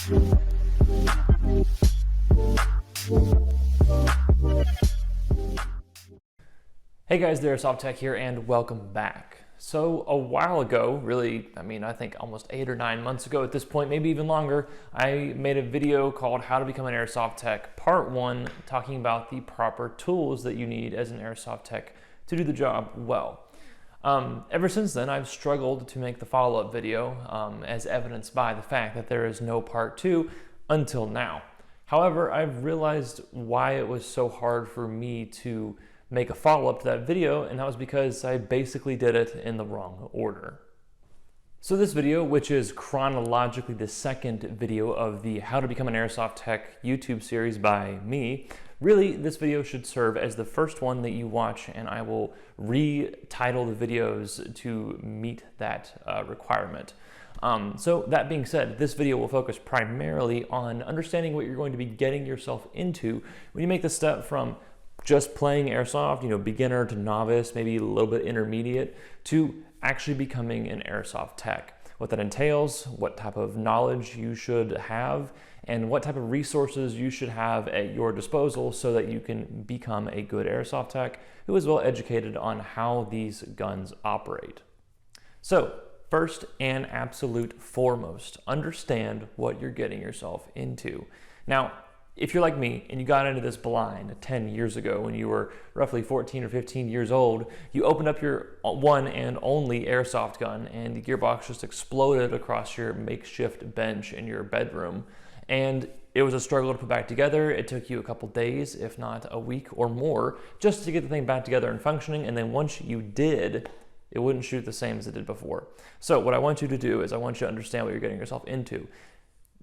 Hey guys, TheAirsoftTech here and welcome back. So a while ago, really, I think almost 8 or 9 months ago at this point, maybe even longer, I made a video called How to Become an Airsoft Tech, Part 1, talking about the proper tools that you need as an Airsoft Tech to do the job well. Ever since then, I've struggled to make the follow-up video, as evidenced by the fact that there is no Part 2 until now. However, I've realized why it was so hard for me to make a follow-up to that video, and that was because I basically did it in the wrong order. So this video, which is chronologically the second video of the How to Become an Airsoft Tech YouTube series by me, really this video should serve as the first one that you watch, and I will retitle the videos to meet that requirement. So that being said, this video will focus primarily on understanding what you're going to be getting yourself into when you make the step from just playing Airsoft, beginner to novice, maybe a little bit intermediate, to actually becoming an Airsoft Tech. What that entails, what type of knowledge you should have, and what type of resources you should have at your disposal so that you can become a good Airsoft Tech who is well educated on how these guns operate. So, first and absolute foremost, understand what you're getting yourself into. Now, if you're like me and you got into this blind 10 years ago when you were roughly 14 or 15 years old, you opened up your one and only airsoft gun and the gearbox just exploded across your makeshift bench in your bedroom. And it was a struggle to put back together. It took you a couple days, if not a week or more, just to get the thing back together and functioning. And then once you did, it wouldn't shoot the same as it did before. So what I want you to do is I want you to understand what you're getting yourself into.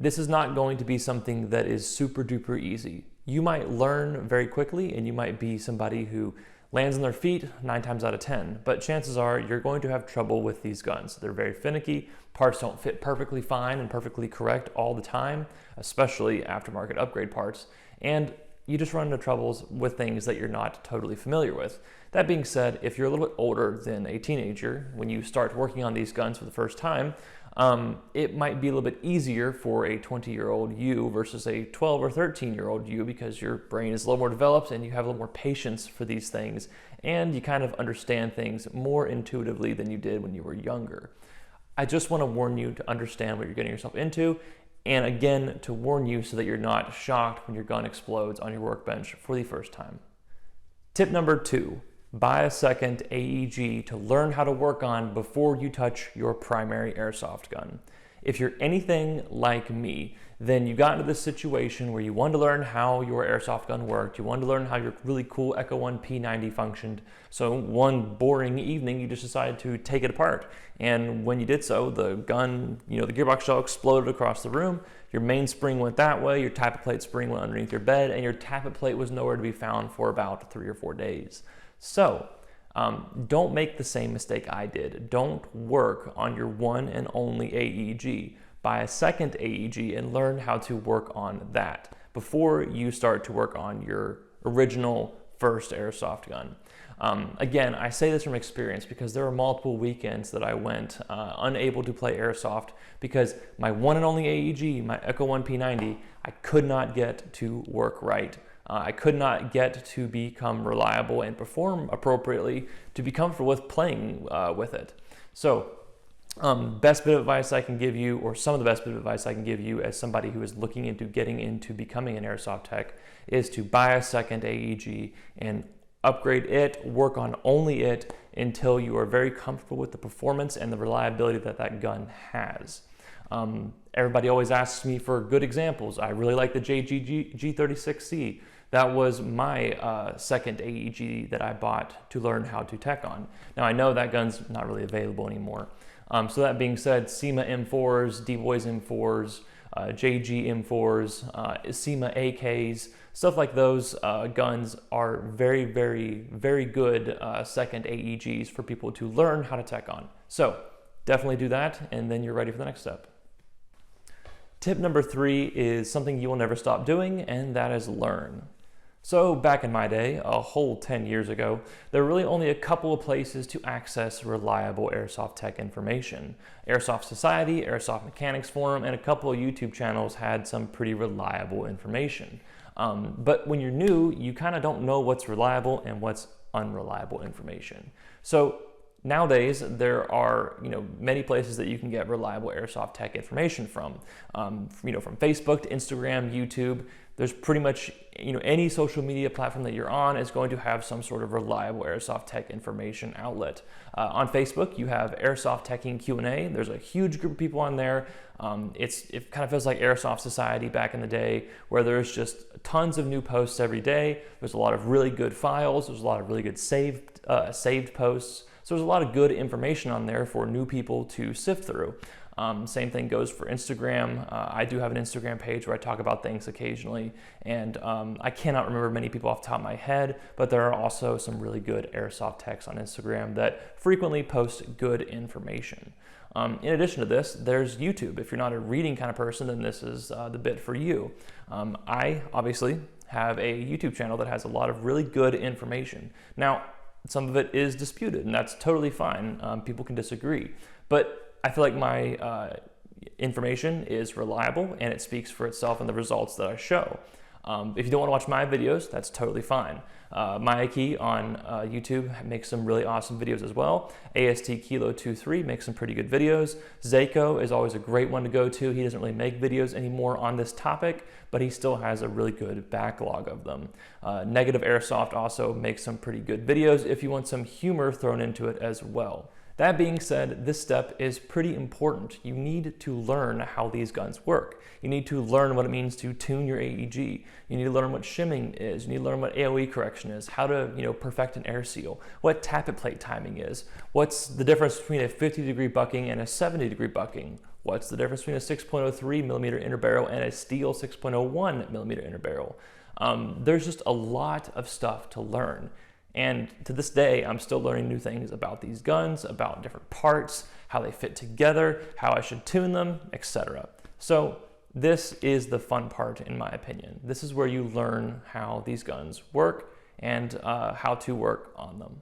This is not going to be something that is super duper easy. You might learn very quickly and you might be somebody who lands on their feet 9 times out of 10, but chances are you're going to have trouble with these guns. They're very finicky, parts don't fit perfectly fine and perfectly correct all the time, especially aftermarket upgrade parts, and you just run into troubles with things that you're not totally familiar with. That being said, if you're a little bit older than a teenager, when you start working on these guns for the first time, it might be a little bit easier for a 20-year-old you versus a 12 or 13-year-old you because your brain is a little more developed and you have a little more patience for these things and you kind of understand things more intuitively than you did when you were younger. I just want to warn you to understand what you're getting yourself into, and again, to warn you so that you're not shocked when your gun explodes on your workbench for the first time. Tip number 2. Buy a second AEG to learn how to work on before you touch your primary airsoft gun. If you're anything like me, then you got into this situation where you wanted to learn how your airsoft gun worked, you wanted to learn how your really cool Echo 1 P90 functioned, so one boring evening you just decided to take it apart. And when you did so, the gun, the gearbox shell exploded across the room, your mainspring went that way, your tappet plate spring went underneath your bed, and your tappet plate was nowhere to be found for about 3 or 4 days. So, don't make the same mistake I did. Don't work on your one and only AEG. Buy a second AEG and learn how to work on that before you start to work on your original first airsoft gun. Again, I say this from experience because there were multiple weekends that I went unable to play airsoft because my one and only AEG, my Echo 1 P90, I could not get to work right. I could not get to become reliable and perform appropriately to be comfortable with playing with it. So, best bit of advice I can give you, or some of the best bit of advice I can give you as somebody who is looking into getting into becoming an Airsoft Tech, is to buy a second AEG and upgrade it, work on only it until you are very comfortable with the performance and the reliability that that gun has. Everybody always asks me for good examples. I really like the G36C. That was my second AEG that I bought to learn how to tech on. Now I know that gun's not really available anymore. So that being said, SEMA M4s, D-Boys M4s, JG M4s, SEMA AKs, stuff like those guns are very, very, very good second AEGs for people to learn how to tech on. So definitely do that, and then you're ready for the next step. Tip number 3 is something you will never stop doing, and that is learn. So back in my day, a whole 10 years ago, there were really only a couple of places to access reliable airsoft tech information. Airsoft Society, Airsoft Mechanics Forum, and a couple of YouTube channels had some pretty reliable information. But when you're new, you kind of don't know what's reliable and what's unreliable information. So nowadays, there are many places that you can get reliable airsoft tech information from. From Facebook to Instagram, YouTube. There's pretty much any social media platform that you're on is going to have some sort of reliable airsoft tech information outlet. On Facebook, you have Airsoft Teching Q&A. There's a huge group of people on there. It kind of feels like Airsoft Society back in the day, where there's just tons of new posts every day. There's a lot of really good files. There's a lot of really good saved posts. So there's a lot of good information on there for new people to sift through. Same thing goes for Instagram. I do have an Instagram page where I talk about things occasionally, and I cannot remember many people off the top of my head, but there are also some really good airsoft techs on Instagram that frequently post good information. In addition to this, there's YouTube. If you're not a reading kind of person, then this is the bit for you. I obviously have a YouTube channel that has a lot of really good information. Now, some of it is disputed, and that's totally fine. People can disagree, but I feel like my information is reliable and it speaks for itself in the results that I show. If you don't want to watch my videos, that's totally fine. Mayaki on YouTube makes some really awesome videos as well. AST Kilo 23 makes some pretty good videos. Zayko is always a great one to go to. He doesn't really make videos anymore on this topic, but he still has a really good backlog of them. Negative Airsoft also makes some pretty good videos if you want some humor thrown into it as well. That being said, this step is pretty important. You need to learn how these guns work. You need to learn what it means to tune your AEG. You need to learn what shimming is. You need to learn what AOE correction is, how to perfect an air seal, what tappet plate timing is, what's the difference between a 50-degree bucking and a 70-degree bucking, what's the difference between a 6.03 millimeter inner barrel and a steel 6.01 millimeter inner barrel. There's just a lot of stuff to learn. And to this day, I'm still learning new things about these guns, about different parts, how they fit together, how I should tune them, etc. So this is the fun part, in my opinion. This is where you learn how these guns work and how to work on them.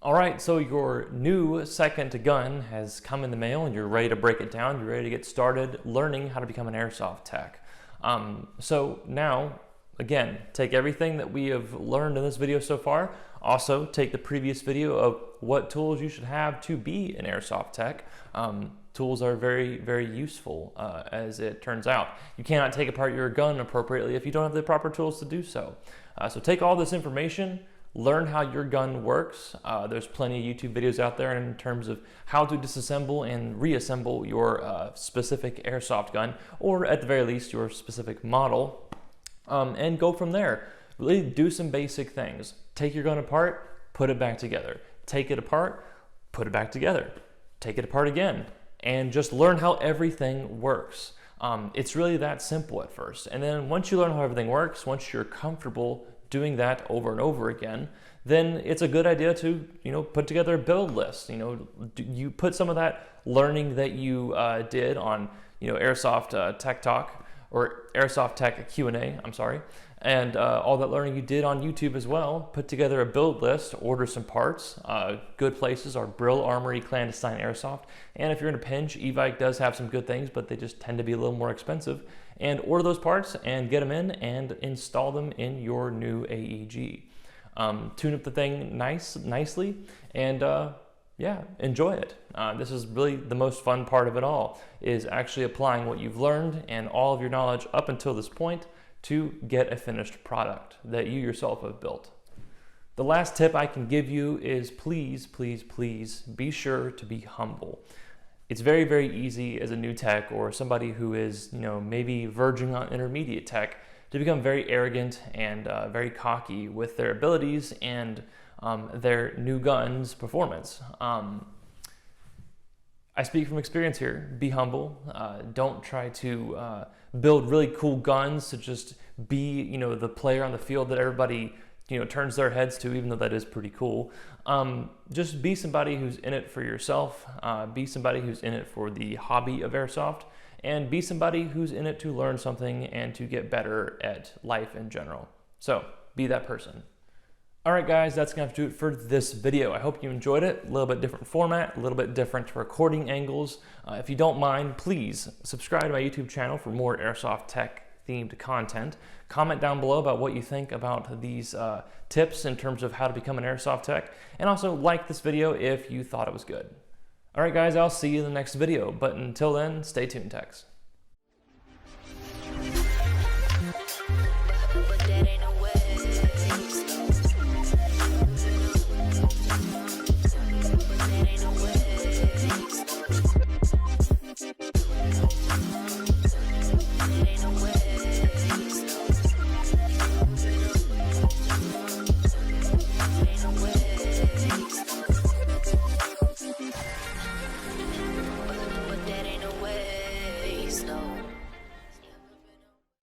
All right, so your new second gun has come in the mail and you're ready to break it down. You're ready to get started learning how to become an airsoft tech. So now, again, take everything that we have learned in this video so far. Also, take the previous video of what tools you should have to be an airsoft tech. Tools are very, very useful, as it turns out. You cannot take apart your gun appropriately if you don't have the proper tools to do so. So take all this information, learn how your gun works. There's plenty of YouTube videos out there in terms of how to disassemble and reassemble your specific airsoft gun, or at the very least, your specific model. And go from there. Really do some basic things. Take your gun apart, put it back together. Take it apart, put it back together. Take it apart again, and just learn how everything works. It's really that simple at first. And then once you learn how everything works, once you're comfortable doing that over and over again, then it's a good idea to put together a build list. You put some of that learning that you did on Airsoft Tech Talk, or Airsoft Tech Q&A, I'm sorry, and all that learning you did on YouTube as well. Put together a build list, order some parts. Good places are Brill Armory, Clandestine Airsoft, and if you're in a pinch, Evike does have some good things, but they just tend to be a little more expensive. And order those parts and get them in and install them in your new AEG. Tune up the thing nicely, and yeah, enjoy it. This is really the most fun part of it all, is actually applying what you've learned and all of your knowledge up until this point to get a finished product that you yourself have built. The last tip I can give you is please, please, please be sure to be humble. It's very, very easy as a new tech or somebody who is, maybe verging on intermediate tech to become very arrogant and very cocky with their abilities and their new gun's performance. I speak from experience here. Be humble. Don't try to build really cool guns to just be, the player on the field that everybody, turns their heads to, even though that is pretty cool. Just be somebody who's in it for yourself. Be somebody who's in it for the hobby of airsoft, and be somebody who's in it to learn something and to get better at life in general. So be that person. All right, guys, that's gonna have to do it for this video. I hope you enjoyed it. A little bit different format, a little bit different recording angles. If you don't mind, please subscribe to my YouTube channel for more Airsoft Tech themed content. Comment down below about what you think about these tips in terms of how to become an Airsoft Tech. And also like this video if you thought it was good. All right, guys, I'll see you in the next video. But until then, stay tuned, Techs.